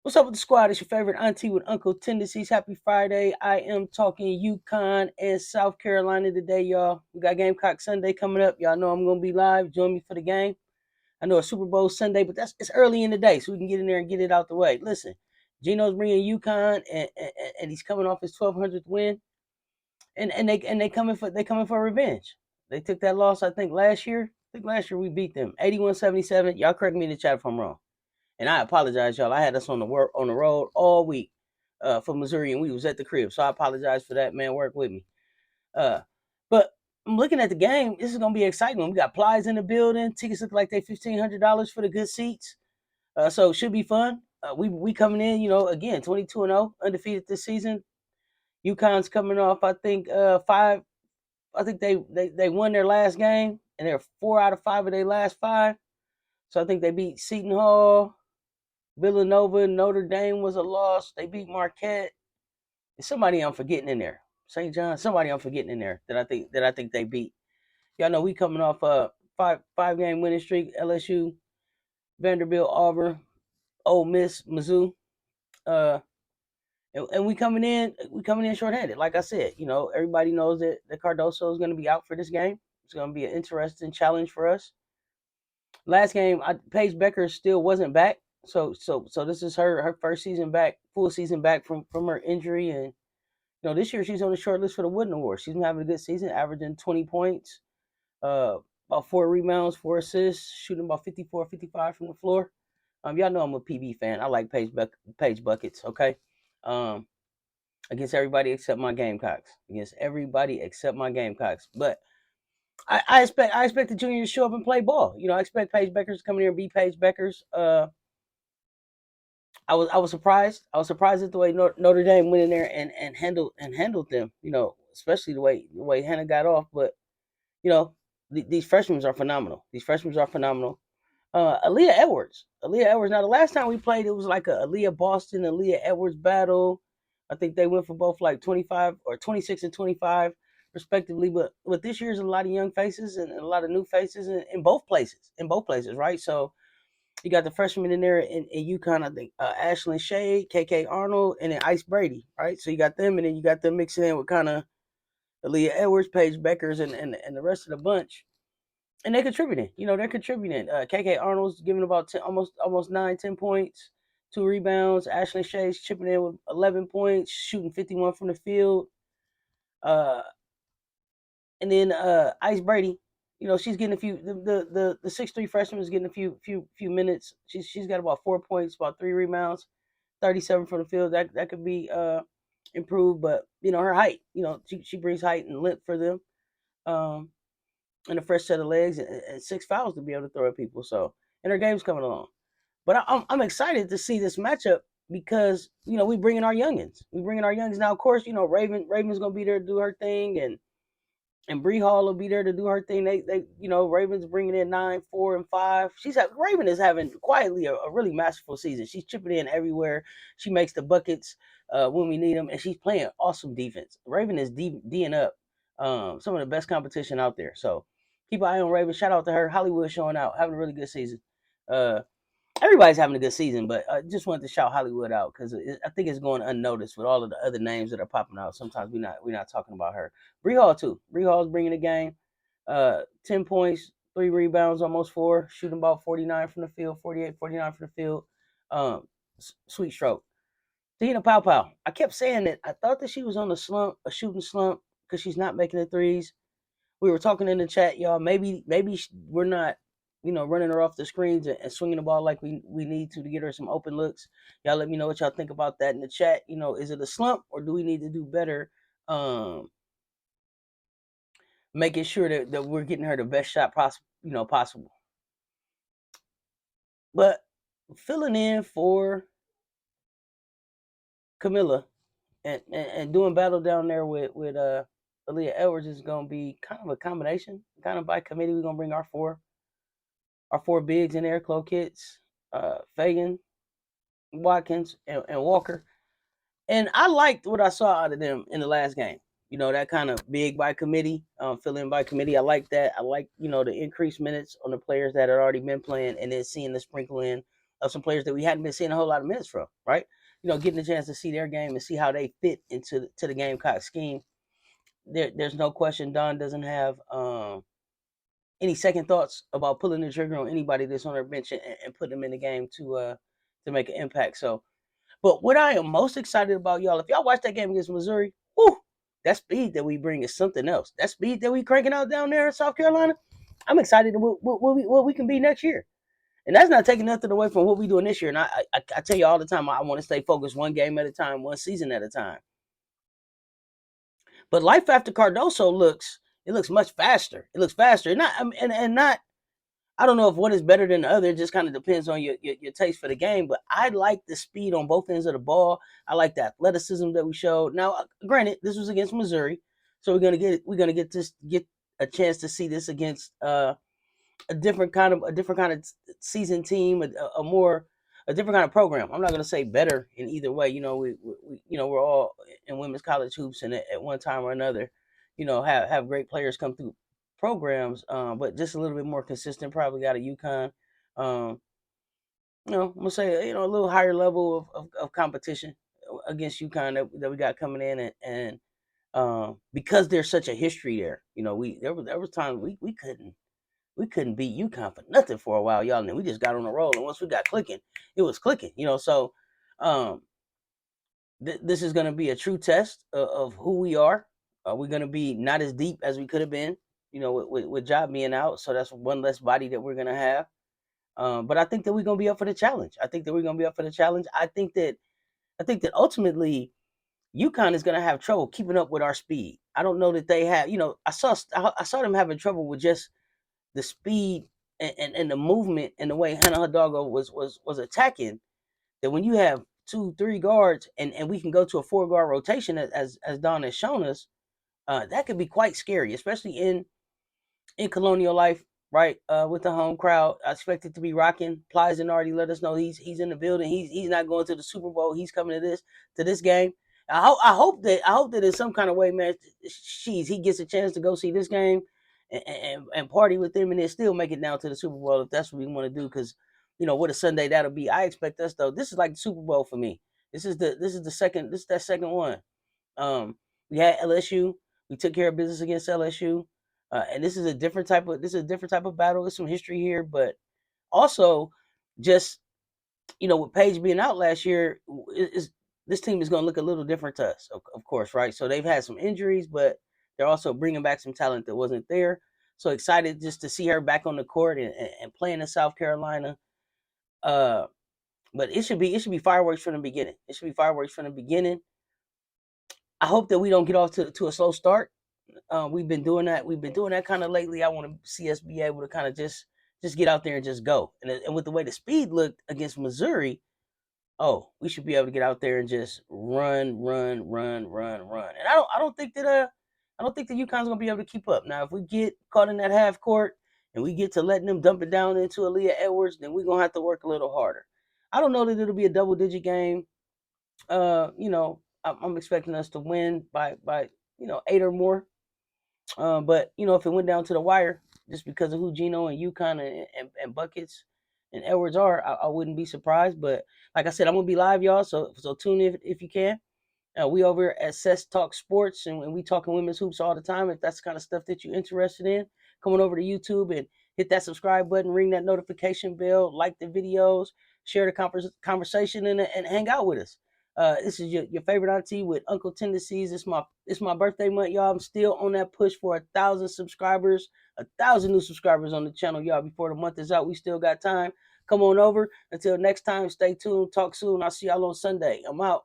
What's up with the squad? It's your favorite auntie with Uncle Tendencies. Happy Friday. I am talking UCONN and South Carolina today, y'all. We got Gamecock Sunday coming up. Y'all know I'm going to be live. Join me for the game. I know it's Super Bowl Sunday, but it's early in the day, so we can get in there and get it out the way. Listen, Gino's bringing UCONN, and he's coming off his 1200th win, and they coming for revenge. They took that loss, I think, last year. I think last year we beat them 81-77. Y'all correct me in the chat if I'm wrong. And I apologize, y'all. I had us on the road all week for Missouri, and we was at the crib. So I apologize for that, man. Work with me. But I'm looking at the game. This is gonna be exciting. We got Plies in the building. Tickets look like they $1,500 for the good seats. So it should be fun. We coming in, again 22-0, undefeated this season. UConn's coming off, I think five. I think they won their last game, and they're 4 out of 5 of their last 5. So I think they beat Seton Hall. Villanova, Notre Dame was a loss. They beat Marquette. There's somebody I'm forgetting in there. St. John, somebody I'm forgetting in there that I think they beat. Y'all know we coming off a five game winning streak. LSU, Vanderbilt, Auburn, Ole Miss, Mizzou. And we coming in shorthanded. Like I said, everybody knows that Cardoso is going to be out for this game. It's going to be an interesting challenge for us. Last game, Paige Becker still wasn't back. So this is her first season back, full season back from her injury, and this year she's on the short list for the Wooden Award. She's been having a good season, averaging 20 points, about 4 rebounds, 4 assists, shooting about 54, 55 from the floor. Y'all know I'm a PB fan. I like Paige buckets. Okay, against everybody except my Gamecocks. But I expect the juniors to show up and play ball. I expect Paige Beckers to come in here and be Paige Beckers. I was surprised. I was surprised at the way Notre Dame went in there and handled them. Especially the way Hannah got off. But these freshmen are phenomenal. Aaliyah Edwards. Now, the last time we played, it was like a Aaliyah Boston, Aaliyah Edwards battle. I think they went for both like 25 or 26 and 25 respectively. But this year's a lot of young faces and a lot of new faces in both places. Right? So you got the freshmen in there in UConn, I think Ashlyn Shea, KK Arnold, and then Ice Brady, right? So you got them, and then you got them mixing in with kind of Aaliyah Edwards, Paige Beckers, and the rest of the bunch. And they're contributing. They're contributing. KK Arnold's giving about 10, almost 9-10 points, 2 rebounds. Ashlyn Shea's chipping in with 11 points, shooting 51 from the field. And then Ice Brady, she's getting a few. The 6'3" freshman is getting a few minutes. She's got about 4 points, about 3 rebounds, 37 from the field. That could be improved, but her height. She brings height and length for them. And a fresh set of legs and 6 fouls to be able to throw at people. So, and her game's coming along. But I'm excited to see this matchup because we bringing our youngins. Now. Of course, Raven's gonna be there to do her thing, and Bree Hall will be there to do her thing. They Raven's bringing in 9, 4, and 5. Raven is having quietly a really masterful season. She's chipping in everywhere. She makes the buckets when we need them, and she's playing awesome defense. Raven is D'ing up some of the best competition out there. So keep an eye on Raven. Shout out to her. Hollywood showing out, having a really good season. Everybody's having a good season, but I just wanted to shout Hollywood out because I think it's going unnoticed with all of the other names that are popping out. Sometimes we're not talking about her. Bree Hall too. Bree Hall's bringing the game. 10 points, 3 rebounds, almost 4, shooting about 49 from the field, 48, 49 from the field. Sweet stroke. Tina Pow Pow. I kept saying that I thought that she was on a shooting slump because she's not making the threes. We were talking in the chat, y'all. Maybe we're not, running her off the screens and swinging the ball like we need to get her some open looks. Y'all let me know what y'all think about that in the chat. Is it a slump or do we need to do better making sure that we're getting her the best shot possible. But filling in for Camilla and doing battle down there with Aaliyah Edwards is going to be kind of a combination. Kind of by committee, we're going to bring our four bigs in there, Chloe Kitts, Fagan, Watkins, and Walker. And I liked what I saw out of them in the last game. That kind of big by committee, fill in by committee. I like that. I like, the increased minutes on the players that had already been playing and then seeing the sprinkle in of some players that we hadn't been seeing a whole lot of minutes from, right? Getting a chance to see their game and see how they fit into the Gamecock scheme. There's no question Don doesn't have any second thoughts about pulling the trigger on anybody that's on their bench and putting them in the game to make an impact. So, but what I am most excited about, y'all, if y'all watch that game against Missouri, whoo, that speed that we bring is something else. That speed that we cranking out down there in South Carolina, I'm excited what we can be next year. And that's not taking nothing away from what we're doing this year. And I tell you all the time, I want to stay focused one game at a time, one season at a time. But life after Cardoso looks much faster. It looks faster. And not I don't know if one is better than the other. It just kind of depends on your taste for the game. But I like the speed on both ends of the ball. I like the athleticism that we showed. Now, granted, this was against Missouri, so we're gonna get a chance to see this against a different kind of season team, a different kind of program. I'm not gonna say better in either way. We're all in women's college hoops, and at one time or another, have great players come through programs, but just a little bit more consistent. Probably got a UConn. I'm gonna say a little higher level of competition against UConn that we got coming in, and because there's such a history there, there was times we couldn't beat UConn for nothing for a while, y'all, and then we just got on a roll, and once we got clicking, it was clicking, so this is going to be a true test of who we are. We're going to be not as deep as we could have been, with Job being out, so that's one less body that we're going to have. But I think that we're going to be up for the challenge. I think that ultimately UConn is going to have trouble keeping up with our speed. I don't know that they have, I saw them having trouble with just the speed and the movement and the way Hannah Hidalgo was attacking. That when you have 2-3 guards and we can go to a 4-guard rotation as Don has shown us, that could be quite scary, especially in Colonial Life, right? With the home crowd. I expect it to be rocking. Pleasant already let us know he's in the building. He's not going to the Super Bowl. He's coming to this game. I hope that in some kind of way, man, he gets a chance to go see this game and party with them, and then still make it down to the Super Bowl if that's what we want to do. Because what a Sunday that'll be. I expect us though. This is like the Super Bowl for me. This is that second one. We had LSU. We took care of business against LSU, and this is a different type of battle. There's some history here, but also just with Paige being out last year, this team is going to look a little different to us, of course, right? So they've had some injuries, but they're also bringing back some talent that wasn't there. So excited just to see her back on the court and playing in South Carolina. But it should be fireworks from the beginning. I hope that we don't get off to a slow start. We've been doing that kind of lately. I want to see us be able to kind of just get out there and just go. And with the way the speed looked against Missouri, we should be able to get out there and just run. And I don't think that UConn's gonna be able to keep up. Now, if we get caught in that half court and we get to letting them dump it down into Aaliyah Edwards, then we're gonna have to work a little harder. I don't know that it'll be a double-digit game. I'm expecting us to win by 8 or more. But if it went down to the wire, just because of who Gino and UConn and Buckets and Edwards are, I wouldn't be surprised. But like I said, I'm gonna be live, y'all. So tune in if you can. We over at Cess Talk Sports, and we talking women's hoops all the time. If that's the kind of stuff that you're interested in, come on over to YouTube and hit that subscribe button, ring that notification bell, like the videos, share the conversation, and hang out with us. This is your favorite auntie with Uncle Tendencies. It's my birthday month, y'all. I'm still on that push for 1,000 subscribers, 1,000 new subscribers on the channel, y'all. Before the month is out, we still got time. Come on over. Until next time, stay tuned. Talk soon. I'll see y'all on Sunday. I'm out.